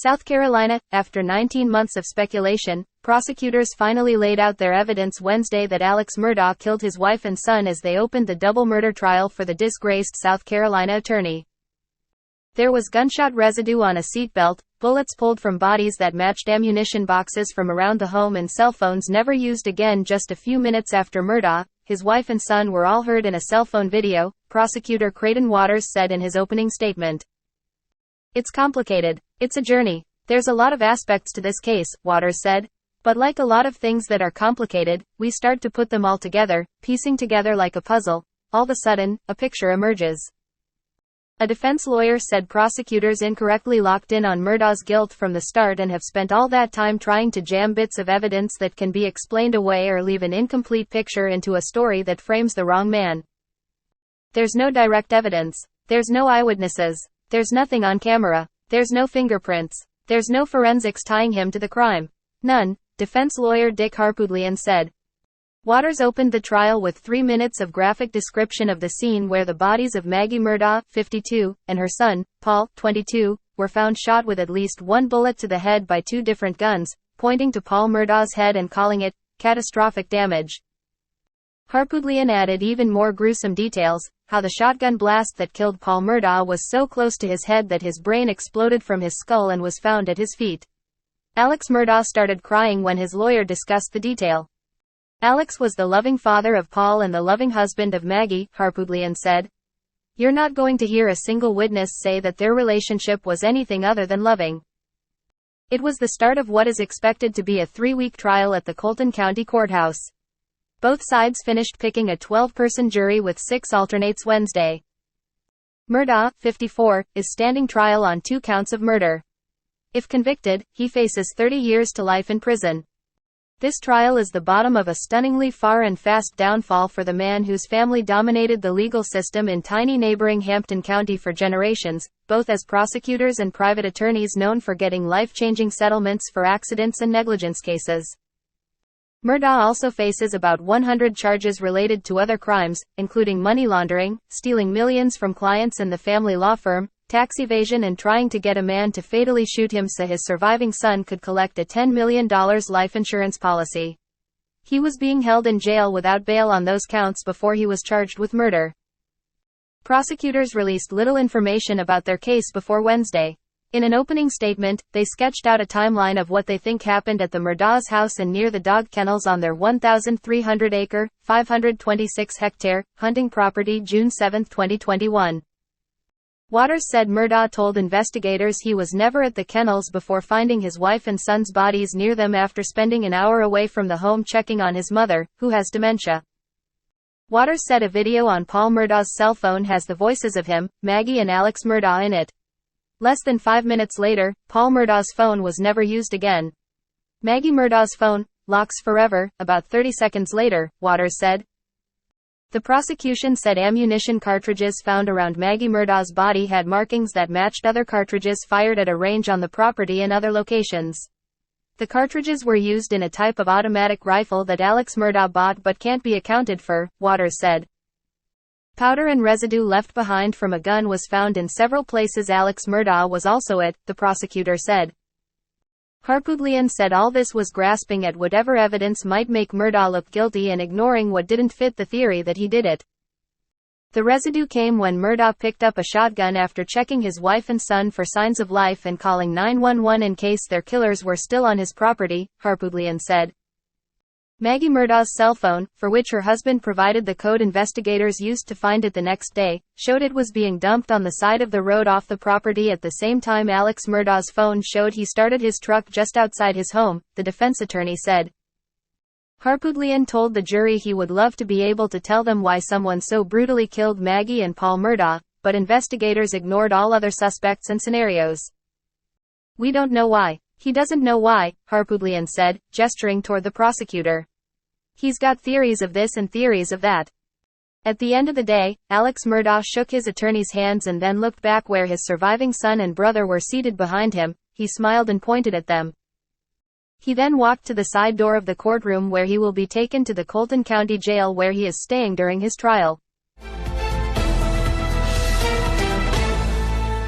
South Carolina. After 19 months of speculation, prosecutors finally laid out their evidence Wednesday that Alex Murdaugh killed his wife and son as they opened the double murder trial for the disgraced South Carolina attorney. There was gunshot residue on a seatbelt, bullets pulled from bodies that matched ammunition boxes from around the home, and cell phones never used again. Just a few minutes after Murdaugh, his wife and son were all heard in a cell phone video, prosecutor Creighton Waters said in his opening statement. "It's complicated. It's a journey. There's a lot of aspects to this case," Waters said. "But like a lot of things that are complicated, we start to put them all together, piecing together like a puzzle. All of a sudden, a picture emerges." A defense lawyer said prosecutors incorrectly locked in on Murdaugh's guilt from the start and have spent all that time trying to jam bits of evidence that can be explained away or leave an incomplete picture into a story that frames the wrong man. "There's no direct evidence. There's no eyewitnesses. There's nothing on camera. There's no fingerprints. There's no forensics tying him to the crime. None," defense lawyer Dick Harpootlian said. Waters opened the trial with 3 minutes of graphic description of the scene where the bodies of Maggie Murdaugh, 52, and her son, Paul, 22, were found shot with at least one bullet to the head by 2 different guns, pointing to Paul Murdaugh's head and calling it catastrophic damage. Harpootlian added even more gruesome details, how the shotgun blast that killed Paul Murdaugh was so close to his head that his brain exploded from his skull and was found at his feet. Alex Murdaugh started crying when his lawyer discussed the detail. "Alex was the loving father of Paul and the loving husband of Maggie," Harpootlian said. "You're not going to hear a single witness say that their relationship was anything other than loving." It was the start of what is expected to be a 3-week trial at the Colton County Courthouse. Both sides finished picking a 12-person jury with 6 alternates Wednesday. Murdaugh, 54, is standing trial on 2 counts of murder. If convicted, he faces 30 years to life in prison. This trial is the bottom of a stunningly far and fast downfall for the man whose family dominated the legal system in tiny neighboring Hampton County for generations, both as prosecutors and private attorneys known for getting life-changing settlements for accidents and negligence cases. Murdaugh also faces about 100 charges related to other crimes, including money laundering, stealing millions from clients and the family law firm, tax evasion, and trying to get a man to fatally shoot him so his surviving son could collect a $10 million life insurance policy. He was being held in jail without bail on those counts before he was charged with murder. Prosecutors released little information about their case before Wednesday. In an opening statement, they sketched out a timeline of what they think happened at the Murdaugh's house and near the dog kennels on their 1,300-acre, 526-hectare, hunting property June 7, 2021. Waters said Murdaugh told investigators he was never at the kennels before finding his wife and son's bodies near them after spending an hour away from the home checking on his mother, who has dementia. Waters said a video on Paul Murdaugh's cell phone has the voices of him, Maggie, and Alex Murdaugh in it. Less than 5 minutes later, Paul Murdaugh's phone was never used again. Maggie Murdaugh's phone locks forever. About 30 seconds later, Waters said. The prosecution said ammunition cartridges found around Maggie Murdaugh's body had markings that matched other cartridges fired at a range on the property and other locations. The cartridges were used in a type of automatic rifle that Alex Murdaugh bought but can't be accounted for, Waters said. Powder and residue left behind from a gun was found in several places Alex Murdaugh was also at, the prosecutor said. Harpootlian said all this was grasping at whatever evidence might make Murdaugh look guilty and ignoring what didn't fit the theory that he did it. The residue came when Murdaugh picked up a shotgun after checking his wife and son for signs of life and calling 911 in case their killers were still on his property, Harpootlian said. Maggie Murdaugh's cell phone, for which her husband provided the code investigators used to find it the next day, showed it was being dumped on the side of the road off the property at the same time Alex Murdaugh's phone showed he started his truck just outside his home, the defense attorney said. Harpootlian told the jury he would love to be able to tell them why someone so brutally killed Maggie and Paul Murdaugh, but investigators ignored all other suspects and scenarios. "We don't know why. He doesn't know why," Harpootlian said, gesturing toward the prosecutor. "He's got theories of this and theories of that." At the end of the day, Alex Murdaugh shook his attorney's hands and then looked back where his surviving son and brother were seated behind him. He smiled and pointed at them. He then walked to the side door of the courtroom where he will be taken to the Colton County Jail where he is staying during his trial.